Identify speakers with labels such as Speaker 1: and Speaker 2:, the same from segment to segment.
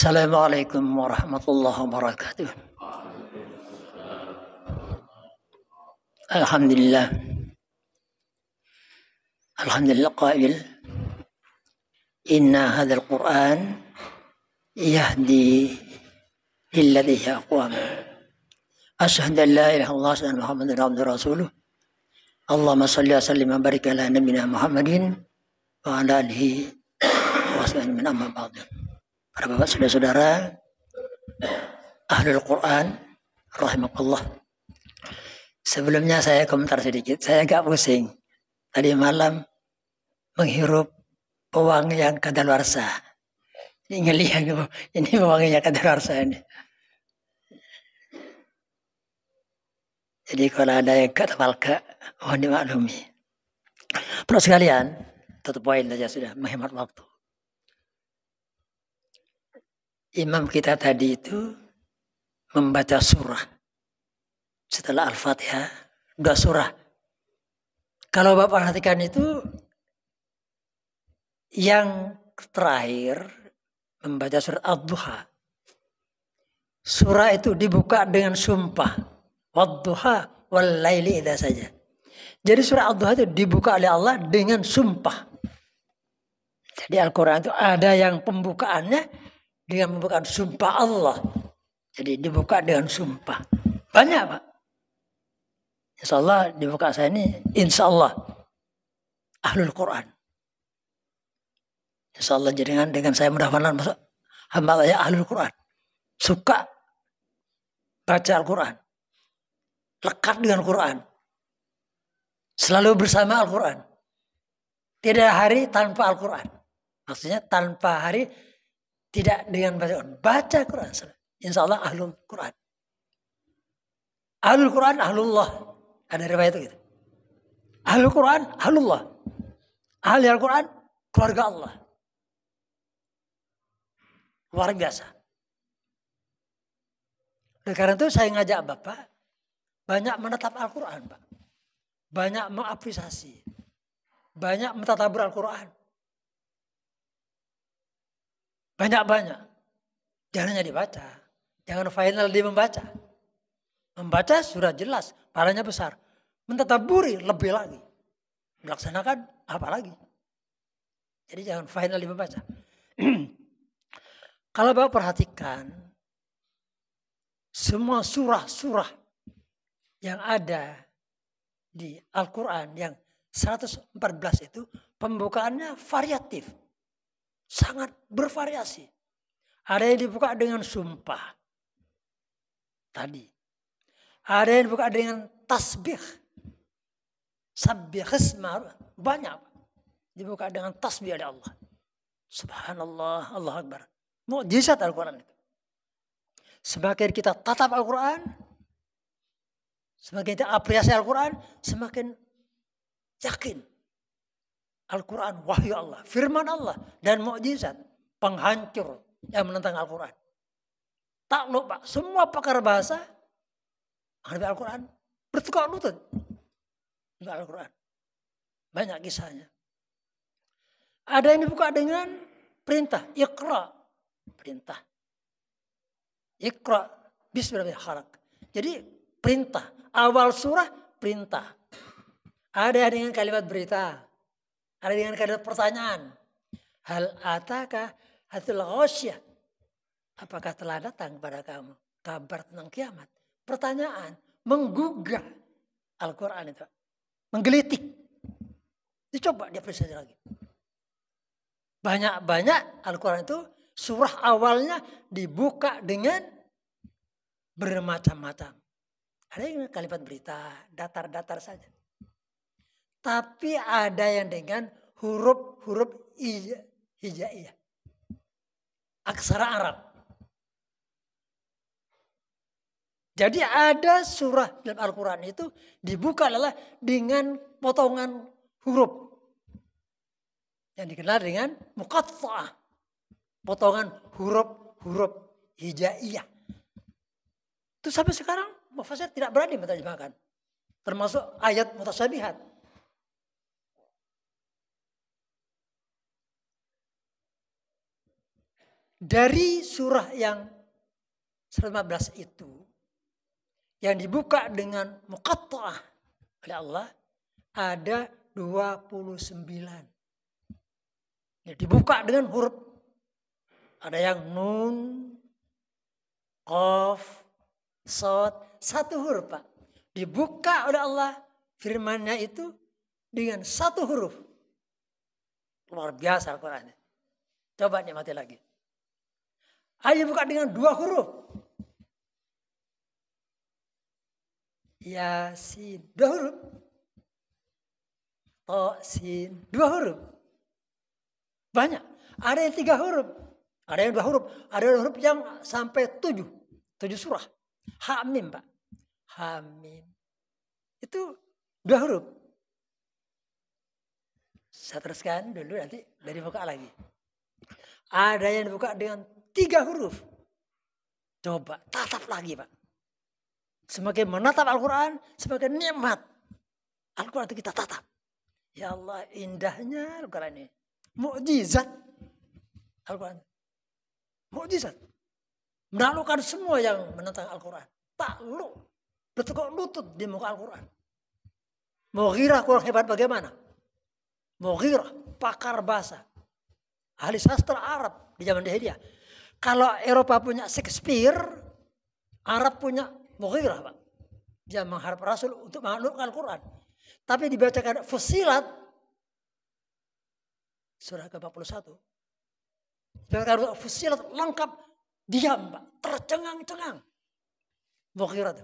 Speaker 1: Assalamualaikum warahmatullahi wabarakatuh. Alhamdulillah. Alhamdulillah qail. Inna hadzal Qur'an yahdi lilladzi hiya aqwam. Asyhadu an la ilaha illallah wa anna Muhammadar abduhu rasuluh. Allahumma shalli wa sallim wa barik ala nabiyyina Muhammadin wa ala alihi wa sahbihi min amma ba'd. Para bapak saudara-saudara Ahlul Quran rahimakallah. Sebelumnya saya komentar sedikit. Saya agak pusing. Tadi malam menghirup uang yang kadaluarsa. Ini ngelihat ini uangnya kadaluarsa ini. Jadi kalau ada yang kata mohon dimaklumi. Perlu sekalian, satu poin saja sudah menghemat waktu. Imam kita tadi itu membaca surah. Setelah Al-Fatihah, 2 surah. Kalau Bapak perhatikan itu, yang terakhir membaca surat Ad-Duha. Surah itu dibuka dengan sumpah. Wad-duha wal-laili idza saja. Jadi surah Ad-Duha itu dibuka oleh Allah dengan sumpah. Jadi Al-Quran itu ada yang pembukaannya dengan membuka sumpah Allah. Jadi dibuka dengan sumpah. Banyak Pak. Insya Allah dibuka saya ini insya Allah Ahlul Quran. Insya Allah jaringan dengan saya mudah-mudahan masuk hamba saya Ahlul Quran. Suka baca Al-Quran. Lekat dengan Quran. Selalu bersama Al-Quran. Tidak hari tanpa Al-Quran. Maksudnya tanpa hari tidak dengan baca Quran. Insya Allah Ahlul Quran. Ahlul Quran, Ahlullah. Ada riwayat itu gitu. Ahlul Quran, Ahlullah. Ahli Al-Quran, keluarga Allah. Luar biasa. Oleh karena itu saya ngajak Bapak banyak menetap Al-Quran, Pak. Banyak mengapresiasi. Banyak mentadabur Al-Quran. Banyak-banyak. Jangan hanya dibaca. Jangan final dia membaca. Membaca sudah jelas. Pahalanya besar. Mentadaburi lebih lagi. Melaksanakan apa lagi. Jadi jangan final dia membaca. Kalau Bapak perhatikan. Semua surah-surah yang ada di Al-Quran yang 114 itu pembukaannya variatif. Sangat bervariasi. Ada yang dibuka dengan sumpah. Tadi. Ada yang dibuka dengan tasbih. Sabbihasma. Banyak. Dibuka dengan tasbih oleh Allah. Subhanallah. Allah Akbar. Mukjizat Al-Quran itu. Semakin kita tatap Al-Quran. Semakin kita apresiasi Al-Quran. Semakin yakin. Al-Quran wahyu Allah, firman Allah dan mukjizat penghancur yang menentang Al-Quran. Takluk Pak, semua pakar bahasa menghadapi Al-Quran bertukar lutut untuk Al-Quran. Banyak kisahnya. Ada yang dibuka dengan perintah, Iqra, perintah. Iqra bismillahir rahmanir rahim. Jadi perintah, awal surah perintah. Ada dengan kalimat berita. Ada dengan kalimat pertanyaan. Hal ataka hasil ghasyah. Apakah telah datang pada kamu kabar tentang kiamat? Pertanyaan. Menggugah Al-Quran itu. Menggelitik. Dicoba diapresiasi lagi. Banyak-banyak Al-Quran itu surah awalnya dibuka dengan bermacam-macam. Ada yang kalimat berita. Datar-datar saja. Tapi ada yang dengan huruf-huruf hijaiyah. Aksara Arab. Jadi ada surah dalam Al-Quran itu dibuka adalah dengan potongan huruf. Yang dikenal dengan muqatta'ah. Potongan huruf-huruf hijaiyah. Itu sampai sekarang mufassir tidak berani menerjemahkan. Termasuk ayat mutasyabihat. Dari surah yang 115 itu, yang dibuka dengan muqatta'ah oleh Allah, ada 29. Ya, dibuka dengan huruf. Ada yang nun, qaf, shad, satu huruf Pak. Dibuka oleh Allah firman-Nya itu dengan satu huruf. Luar biasa Al-Quran. Coba nikmati lagi. Hanya buka dengan 2 huruf. Yasin, 2 huruf. Tosin, 2 huruf. Banyak. Ada yang 3 huruf. Ada yang 2 huruf. Ada yang huruf yang sampai 7. 7 surah. Hamim Pak. Hamim. Itu 2 huruf. Saya teruskan dulu nanti dari buka lagi. Ada yang dibuka dengan 3 huruf. Coba tatap lagi Pak. Semakin menatap Al-Quran, semakin nikmat. Al-Quran itu kita tatap. Ya Allah, indahnya Al-Quran ini. Mukjizat Al-Quran. Mukjizat. Menaklukkan semua yang menentang Al-Quran. Takluk. Bertekuk lutut di muka Al-Quran. Mughirah kurang hebat bagaimana? Mughirah, pakar bahasa. Ahli sastra Arab di zaman jahiliyah. Kalau Eropa punya Shakespeare, Arab punya Mughirah Pak. Dia mengharap Rasul untuk menaklukkan Al-Quran. Tapi dibacakan Fussilat, surah ke-41. Dibacakan Fussilat lengkap, diam Pak. Tercengang-cengang. Mughirah itu.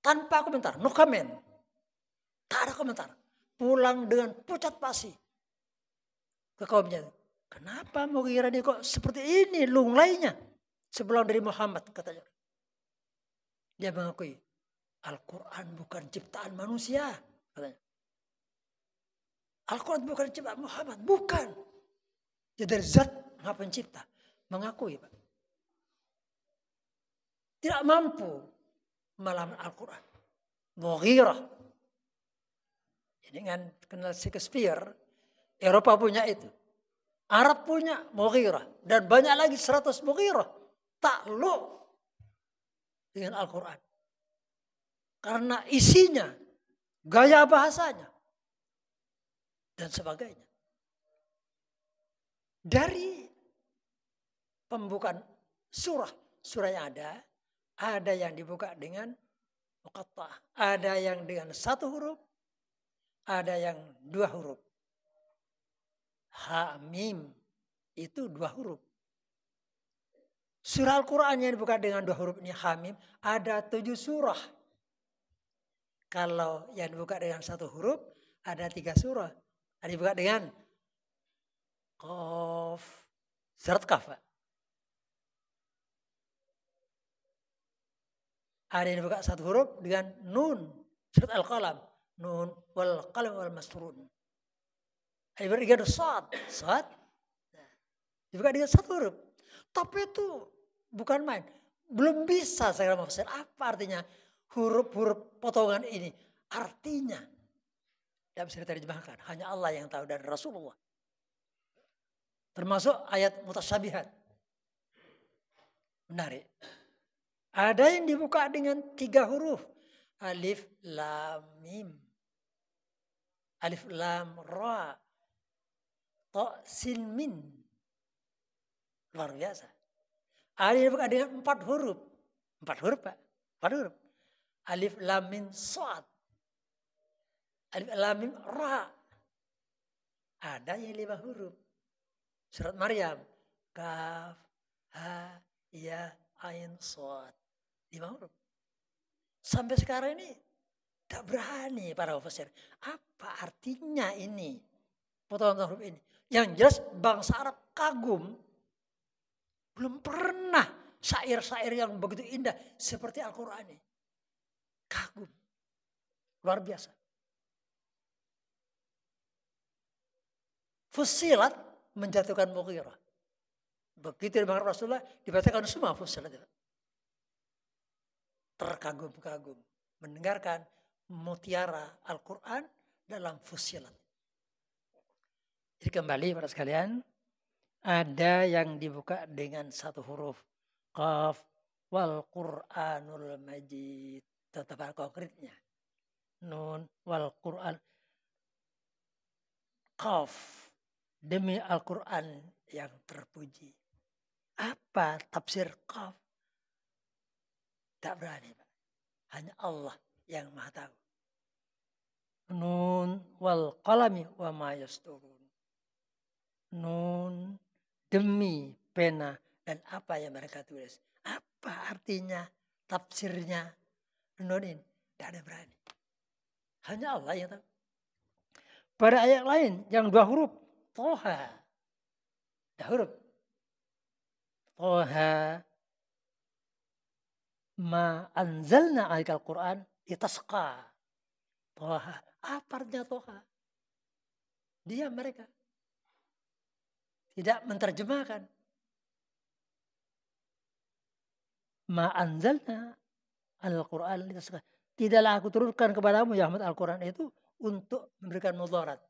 Speaker 1: Tanpa komentar, no comment. Tak ada komentar. Pulang dengan pucat pasi ke kaumnya. Kenapa Mughirah ini kok seperti ini lunglainya sebelum dari Muhammad katanya. Dia mengakui Al-Quran bukan ciptaan manusia katanya. Al-Quran bukan ciptaan Muhammad, bukan. Dia dari zat Maha Pencipta, mengakui Pak. Tidak mampu melawan Al-Quran. Mughirah. Dengan kenal Shakespeare, Eropa punya itu. Arab punya Mughirah. Dan banyak lagi 100 Mughirah. Takluk dengan Al-Quran. Karena isinya, gaya bahasanya, dan sebagainya. Dari pembukaan surah yang ada yang dibuka dengan muqatta'ah, ada yang dengan 1 huruf, ada yang 2 huruf. Hamim itu 2 huruf. Surah Al-Quran yang dibuka dengan 2 huruf ini Hamim ada 7 surah. Kalau yang dibuka dengan 1 huruf ada 3 surah. Ada dibuka dengan Qaf, surat Qaf. Ada yang dibuka 1 huruf dengan Nun, surat Al-Qalam. Nun wal qalam wal masturun. Ada dibuka dengan Shad. Dibuka dengan 1 huruf. Tapi itu bukan main. Belum bisa saya mengfasir apa artinya huruf-huruf potongan ini. Artinya tidak bisa diterjemahkan. Hanya Allah yang tahu dan Rasulullah. Termasuk ayat mutasyabihat. Menarik. Ada yang dibuka dengan 3 huruf. Alif, lam, mim. Alif, lam, ra. Ta, sin, min. Luar biasa. Ada yang dibuka dengan 4 huruf. 4 huruf Pak. 4 huruf. Alif, lam, mim, shad. Alif, lam, mim, ra. Ada yang 5 huruf. Surat Maryam. Kaf, ha, ya, ain, shad. 5 huruf. Sampai sekarang ini tak berani para mufassir. Apa artinya ini? Potongan huruf ini. Yang jelas bangsa Arab kagum. Belum pernah syair-syair yang begitu indah seperti Al-Quran ini. Kagum. Luar biasa. Fussilat menjatuhkan Mughirah. Begitu dimakan Rasulullah dibacakan semua Fussilat. Terkagum-kagum mendengarkan mutiara Al-Quran dalam Fussilat. Jadi kembali para sekalian, Ada yang dibuka dengan satu huruf. Qaf wal Qur'anul Majid. Tetapan konkretnya. Nun wal Qur'an. Qaf. Demi Al-Quran yang terpuji. Apa tafsir Qaf? Tak berani, Pak. Hanya Allah yang maha tahu. Nun wal qalami wa ma yasturun. Nun demi pena dan apa yang mereka tulis. Apa artinya, tafsirnya nun ini? Tidak ada berani. Hanya Allah yang tahu. Pada ayat lain yang 2 huruf. Toha. 2 huruf. Toha. Ma anzalna alaikal Quran litasqa. Toha. Apa artinya Toha? Dia mereka. Tidak menerjemahkan. Ma anzalna al-Quran litasqa. Tidaklah aku turunkan kepadamu ya Ahmad Al-Quran itu untuk memberikan mudarat.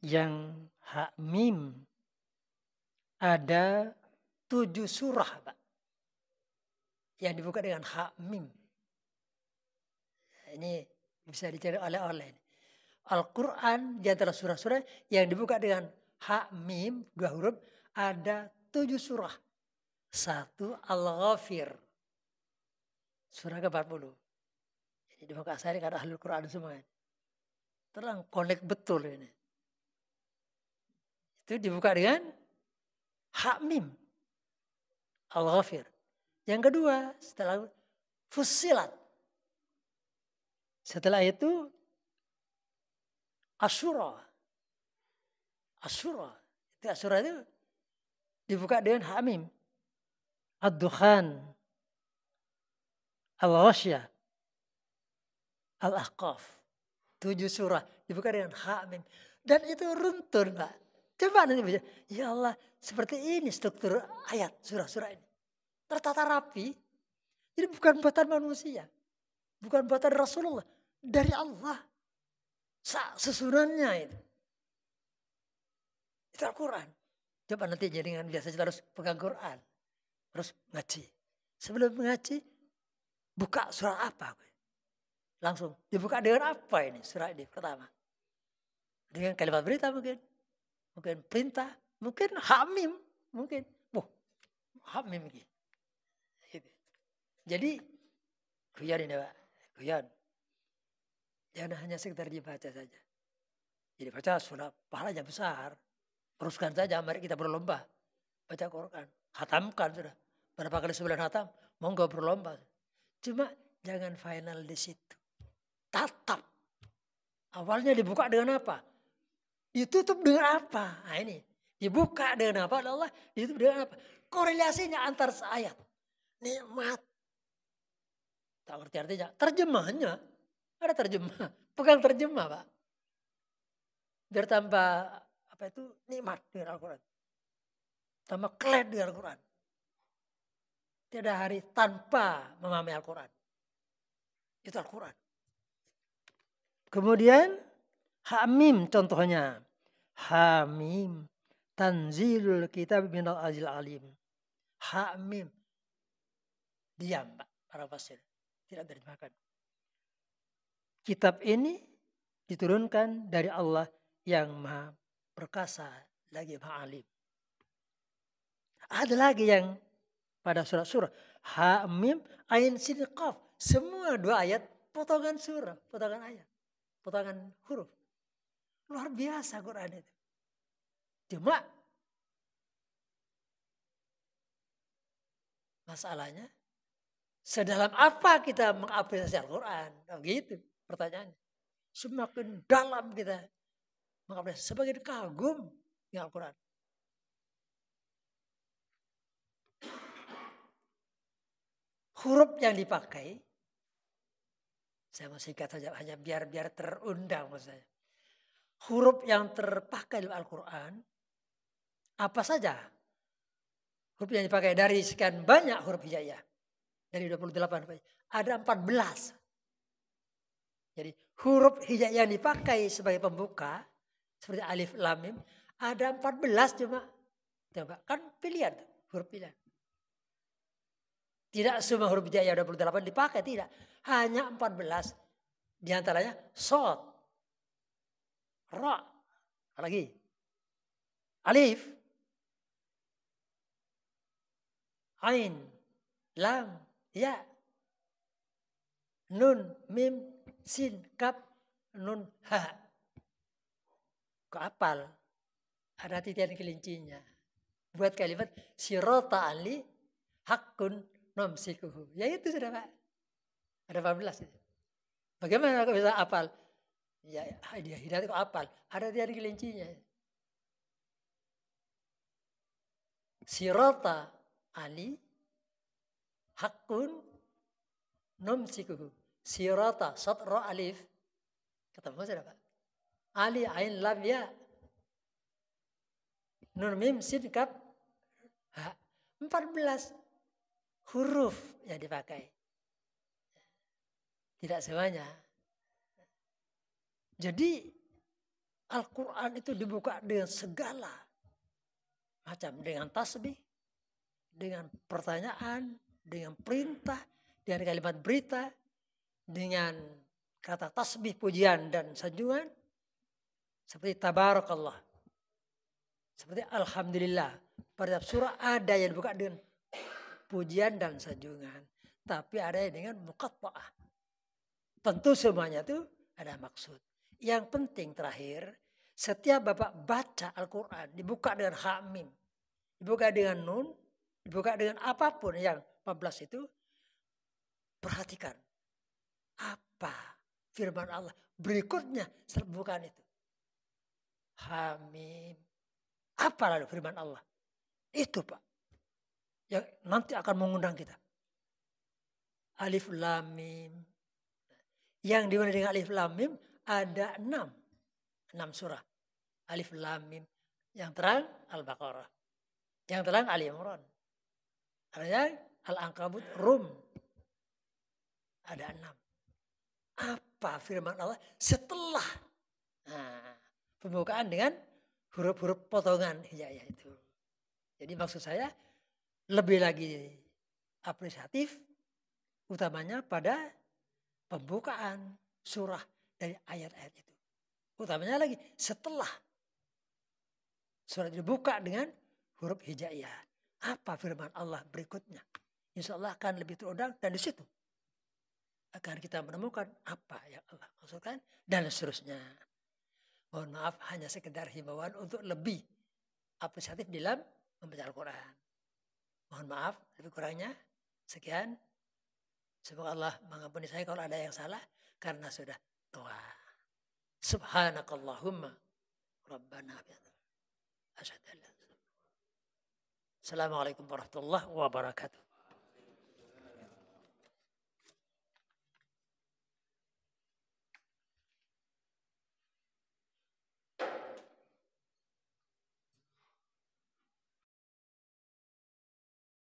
Speaker 1: Yang hak mim ada 7 surah, Pak. Yang dibuka dengan hak mim. Ini bisa dicari oleh-oleh. Al-Quran di antara surah-surah yang dibuka dengan hak mim, 2 huruf, ada 7 surah. 1 Al-Ghafir. Surah ke-40. Jadi di muka saya ada ahli Quran semua. Terang connect betul ini. Itu dibuka dengan hak mim. Al-Ghafir. Yang kedua setelah Fussilat. Setelah itu Asyura. Asyura. Itu Asyura itu dibuka dengan hak mim. Ad-Dukhan. Al-Ghasyah. Al-Ahqaf. 7 surah dibuka dengan hak mim. Dan itu runtun, Pak. Coba nanti baca. Ya Allah, seperti ini struktur ayat surah-surah ini. Tertata rapi. Jadi bukan buatan manusia. Bukan buatan Rasulullah. Dari Allah. Susunannya itu. Itu Al-Quran. Coba nanti jadi dengan biasa kita harus pegang Quran. Terus ngaji. Sebelum ngaji, buka surah apa? Langsung dibuka dengan apa ini surah ini pertama? Dengan kalimat berita mungkin. Mungkin perintah. Mungkin hamim. Mungkin. Hamim gitu. Jadi, guyon ini Pak. Guyon. Jangan hanya sekedar dibaca saja. Jadi baca surah pahalanya besar. Teruskan saja, mari kita berlomba. Baca Quran. Hatamkan sudah. Berapa kali sebulan hatam, monggo berlomba. Cuma jangan final di situ. Tatap. Awalnya dibuka dengan apa? Ditutup dengan apa? Nah ini. Dibuka dengan apa? Allah ditutup dengan apa? Korelasinya antar ayat. Nikmat. Tak ngerti artinya. Terjemahnya. Ada terjemah. Pegang terjemah Pak. Biar tambah apa itu nikmat dengan Al-Quran. Tambah klen dengan Al-Quran. Tiada hari tanpa memahami Al-Quran. Itu Al-Quran. Kemudian Hamim contohnya. Hamim. Tanzilul kitab minal azil alim. Hamim. Diam Pak. Para pasir. Tidak terjemahkan. Kitab ini diturunkan dari Allah yang maha perkasa. Lagi maha alim. Ada lagi yang pada surah-surah. Hamim, ain, sin, qaf. Semua 2 ayat potongan surah, potongan ayat, potongan huruf. Luar biasa Quran itu. Cuma masalahnya sedalam apa kita mengapresiasi Al-Quran? Nah, gitu pertanyaannya. Semakin dalam kita mengapresiasi, semakin kagum dengan Al-Quran. Huruf yang dipakai, saya mau singkat saja hanya biar terundang maksud saya. Huruf yang terpakai dalam Al-Quran, apa saja? Huruf yang dipakai dari sekian banyak huruf hijaiyah. Dari 28, ada 14. Jadi huruf hija yang dipakai sebagai pembuka seperti alif lam mim ada 14 cuma. Coba kan pilihan huruf pilihan. Tidak semua huruf hijaiyah 28 dipakai, tidak. Hanya 14. Di antaranya shad, ra, lagi alif, ain, lam, ya, nun, mim, sin, kaf, nun, ha. Kok apal? Ada titian kelincinya. Buat kalimat sirota ali hakun nomsikuhu. Ya itu sudah Pak. Ada 18 itu. Bagaimana kok bisa apal? Ya hidayah kok apal? Ada titian kelincinya. Sirota ali hakun nomsikuhu. Sirota satra alif. Ketemu sudah Pak. Ali ain lam ya. Nun mim sin kaf ha. 14 huruf yang dipakai. Tidak semuanya. Jadi Al-Quran itu dibuka dengan segala macam. Dengan tasbih, dengan pertanyaan, dengan perintah, dengan kalimat berita, dengan kata tasbih, pujian dan sanjungan. Seperti tabarakallah. Seperti alhamdulillah. Pada surah ada yang dibuka dengan pujian dan sanjungan. Tapi ada yang dengan muqatta'ah. Tentu semuanya itu ada maksud. Yang penting terakhir, setiap Bapak baca Al-Quran, dibuka dengan hamim, dibuka dengan nun, dibuka dengan apapun yang 14 itu, perhatikan apa firman Allah berikutnya setelah pembukaan itu. Hamim. Apa lalu firman Allah? Itu Pak. Yang nanti akan mengundang kita. Alif lam mim. Yang dimulai dengan alif lam mim ada 6 surah. Alif lam mim. Yang terang Al-Baqarah. Yang terang Ali Imran. Ada yang Al-Ankabut Rum. Ada 6. Apa firman Allah setelah pembukaan dengan huruf-huruf potongan hijaiyah itu. Jadi maksud saya lebih lagi apresiatif utamanya pada pembukaan surah dari ayat-ayat itu. Utamanya lagi setelah surah dibuka dengan huruf hijaiyah. Apa firman Allah berikutnya? Insya Allah akan lebih terundang dan di situ akan kita menemukan apa yang Allah maksudkan dan seterusnya. Mohon maaf hanya sekedar himbauan untuk lebih apresiatif dalam membaca Al-Quran. Mohon maaf lebih kurangnya. Sekian. Semoga Allah mengampuni saya kalau ada yang salah karena sudah tua. Subhanakallahumma Rabbana Assalamualaikum warahmatullahi wabarakatuh.